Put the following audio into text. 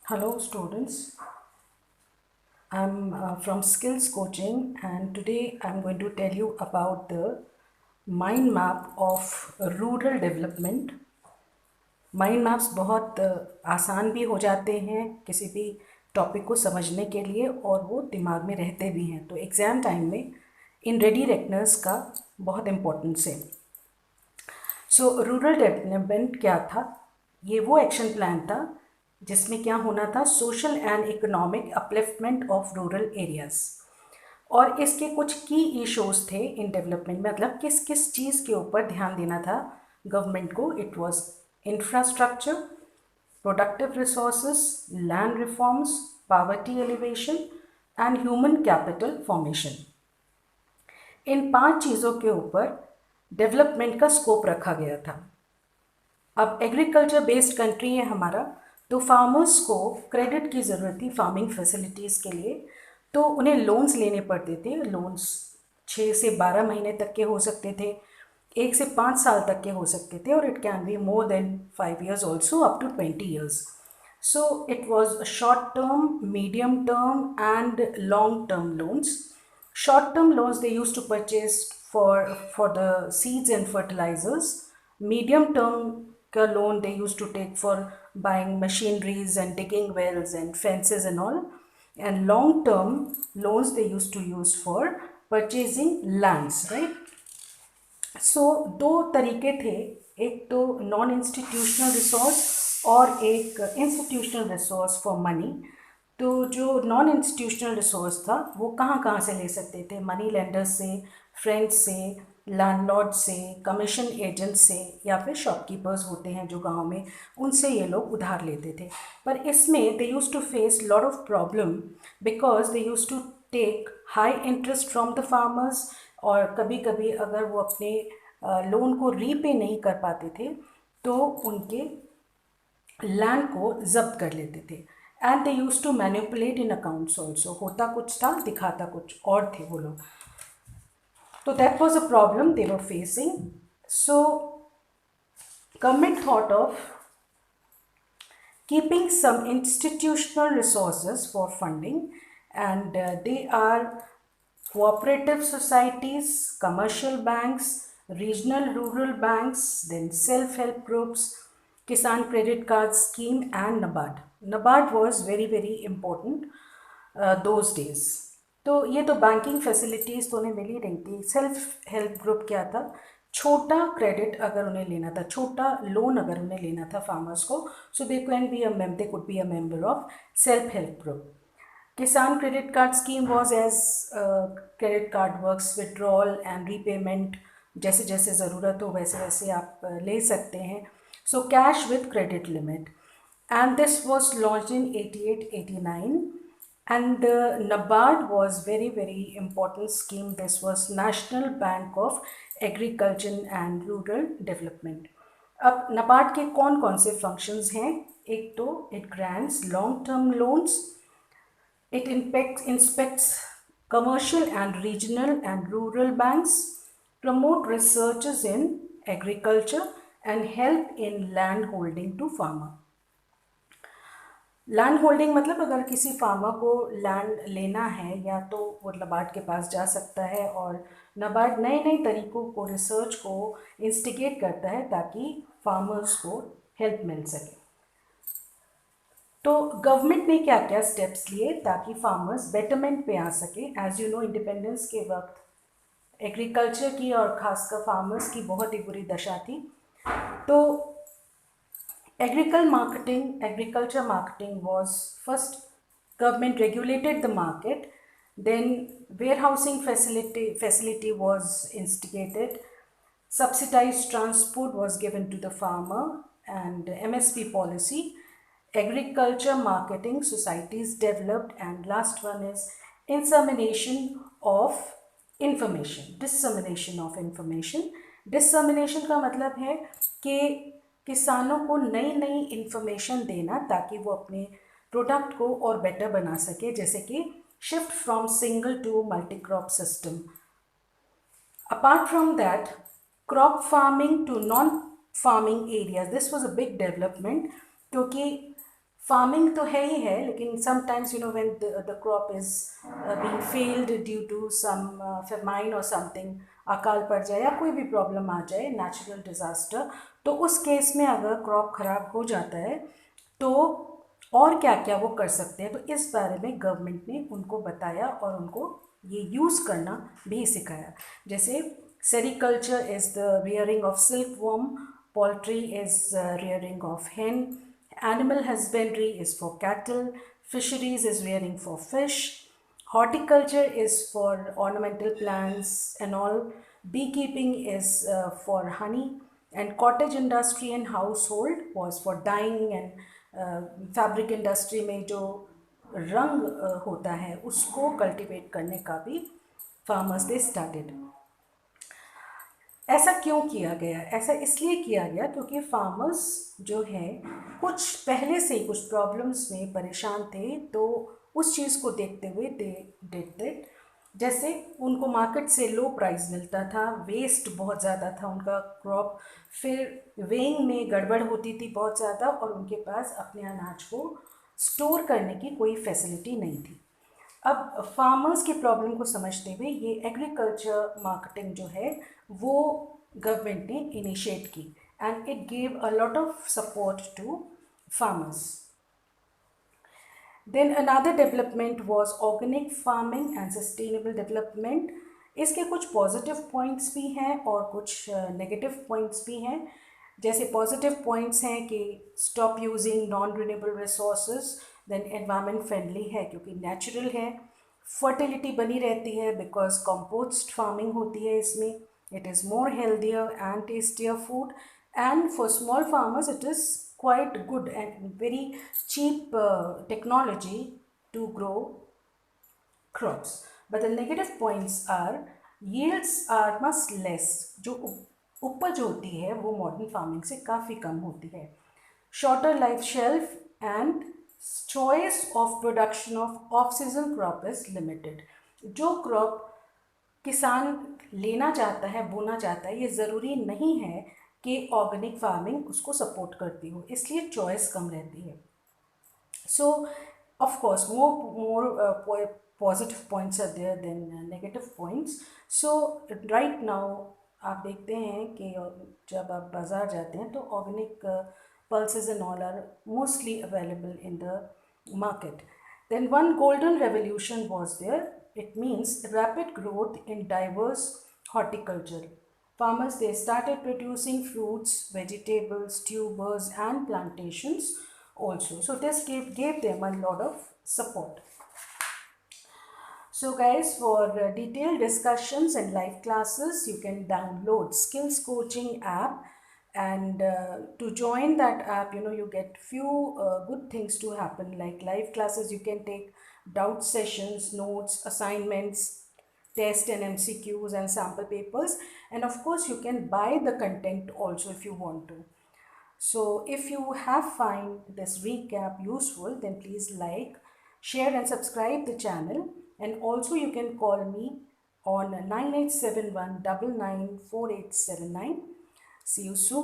Hello students, I'm from Skills Coaching and today I'm going to tell you about the mind map of rural development. Mind maps बहुत आसान भी हो जाते हैं किसी भी टॉपिक को समझने के लिए और वो दिमाग में रहते भी हैं, तो एग्ज़ाम टाइम में इन रेडी रेकनर्स का बहुत इम्पोर्टेंस है। सो रूरल डेवलपमेंट क्या था? ये वो एक्शन प्लान था जिसमें क्या होना था, social and economic upliftment of rural areas. और इसके कुछ की इशूज थे इन डेवलपमेंट में, मतलब किस किस चीज़ के ऊपर ध्यान देना था गवर्नमेंट को। It was infrastructure, productive resources, land reforms, poverty alleviation and human capital formation. इन 5 चीज़ों के ऊपर डेवलपमेंट का स्कोप रखा गया था। अब एग्रीकल्चर बेस्ड कंट्री है हमारा, तो फार्मर्स को क्रेडिट की ज़रूरत थी फार्मिंग फैसिलिटीज़ के लिए, तो उन्हें लोन्स लेने पड़ते थे। लोन्स 6 से 12 महीने तक के हो सकते थे, 1 से 5 साल तक के हो सकते थे, और it can be more than 5 years also, up to 20 years. So it was short term, medium term and long term loans. Short term loans they used to purchase for the seeds and fertilizers. Medium term ka loan they used to take for buying machineries and digging wells and fences and all. And long term loans they used to use for purchasing lands, right? सो दो तरीके थे, एक तो non institutional resource और एक institutional resource for money. तो जो non institutional resource था वो कहाँ कहाँ से ले सकते थे? मनी लेंडर्स से, फ्रेंड्स से, लैंडलॉर्ड से, कमीशन एजेंट से, या फिर शॉपकीपर्स होते हैं जो गांव में, उनसे ये लोग उधार लेते थे। पर इसमें they use to face lot of problem because they use to take high interest from the farmers, और कभी कभी अगर वो अपने लोन को रीपे नहीं कर पाते थे तो उनके लैंड को जब्त कर लेते थे। And they use to manipulate in accounts also, होता कुछ था दिखाता कुछ और थे वो लोग। तो that was a problem they were facing. So government thought of keeping some institutional resources for funding, and they are cooperative societies, commercial banks, regional rural banks, then self-help groups, Kisan Credit Card Scheme and NABARD. NABARD was very important those days. तो ये तो banking facilities तो उन्हें मिल ही रही थी। Self help group क्या था? छोटा क्रेडिट अगर उन्हें लेना था, छोटा लोन अगर उन्हें लेना था फार्मर्स को, so they can be they could be a member of self help group. Kisan credit card scheme was as credit card works, withdrawal and repayment जैसे जैसे ज़रूरत हो वैसे वैसे आप ले सकते हैं। So cash with credit limit, and this was launched in 88-89. And the NABARD was very important scheme. This was National Bank of Agriculture and Rural Development. अब NABARD के कौन कौन से functions हैं? एक तो it grants long term loans, it inspects commercial and regional and rural banks, promote researches in agriculture and help in land holding to farmer. Land holding मतलब अगर किसी फार्मर को लैंड लेना है या तो वो नबार्ड के पास जा सकता है, और नबार्ड नए नए तरीक़ों को, रिसर्च को इंस्टिगेट करता है ताकि फार्मर्स को हेल्प मिल सके। तो गवर्नमेंट ने क्या क्या स्टेप्स लिए ताकि फार्मर्स बेटरमेंट पे आ सके? एज यू नो, इंडिपेंडेंस के वक्त एग्रीकल्चर की और ख़ासकर फार्मर्स की बहुत ही बुरी दशा थी। तो agriculture marketing was first, government regulated the market, then warehousing facility was instigated, subsidized transport was given to the farmer, and MSP policy, agriculture marketing societies developed, and last one is insemination of information, dissemination of information. Dissemination का मतलब है कि किसानों को नई नई information देना ताकि वो अपने प्रोडक्ट को और बेटर बना सके, जैसे कि shift from single to multi crop system. Apart from that, crop farming to non farming areas, this was a big development, क्योंकि फार्मिंग तो है ही है, लेकिन sometimes when the crop is being failed due to some famine और something, अकाल पड़ जाए या कोई भी प्रॉब्लम आ जाए, नेचुरल डिज़ास्टर, तो उस केस में अगर क्रॉप ख़राब हो जाता है तो और क्या क्या वो कर सकते हैं, तो इस बारे में गवर्नमेंट ने उनको बताया और उनको ये यूज़ करना भी सिखाया। जैसे sericulture is the rearing of silk worm, poultry is rearing of hen, animal husbandry is for cattle, fisheries is rearing for fish, horticulture is for ornamental plants and all, beekeeping is for honey, and cottage industry and household was for dyeing and fabric industry में जो रंग होता है उसको cultivate करने का भी farmers they started. ऐसा क्यों किया गया? ऐसा इसलिए किया गया क्योंकि फार्मर्स जो है कुछ पहले से ही कुछ प्रॉब्लम्स में परेशान थे, तो उस चीज़ को देखते हुए दे डिड दैट। जैसे उनको मार्केट से लो प्राइस मिलता था, वेस्ट बहुत ज़्यादा था उनका क्रॉप, फिर वेइंग में गड़बड़ होती थी बहुत ज़्यादा, और उनके पास अपने अनाज को स्टोर करने की कोई फैसिलिटी नहीं थी। अब फार्मर्स की प्रॉब्लम को समझते हुए ये एग्रीकल्चर मार्केटिंग जो है वो गवर्नमेंट ने इनिशिएट की, and it give a lot of support to farmers. Then another development was organic farming and sustainable development. इसके कुछ पॉजिटिव पॉइंट्स भी हैं और कुछ नेगेटिव पॉइंट्स भी हैं। जैसे पॉजिटिव पॉइंट्स हैं कि stop using non renewable resources, then environment friendly है क्योंकि नेचुरल है, फर्टिलिटी बनी रहती है बिकॉज कंपोस्ट फार्मिंग होती है इसमें, it is more healthier and tastier food, and for small farmers it is quite good and very cheap technology to grow crops. But the negative points are yields are much less, जो उपज होती है वो modern farming से काफ़ी कम होती है, shorter life shelf, and choice of production of off season crop is limited. जो क्रॉप किसान लेना चाहता है, बोना चाहता है, ये ज़रूरी नहीं है कि ऑर्गेनिक फार्मिंग उसको सपोर्ट करती हो, इसलिए चॉइस कम रहती है। सो of course more positive points are there than negative points. So right now आप देखते हैं कि जब आप बाज़ार जाते हैं तो organic pulses and all are mostly available in the market. Then one golden revolution was there. It means rapid growth in diverse horticulture. Farmers, they started producing fruits, vegetables, tubers and plantations also. So this gave them a lot of support. So guys, for detailed discussions and live classes, you can download Skills Coaching app, and to join that app, you get few good things to happen, like live classes. You can take doubt sessions, notes, assignments, test and MCQs and sample papers, and of course you can buy the content also if you want to. So if you have find this recap useful, then please like, share and subscribe the channel, and also you can call me on 9871 994879. See you soon.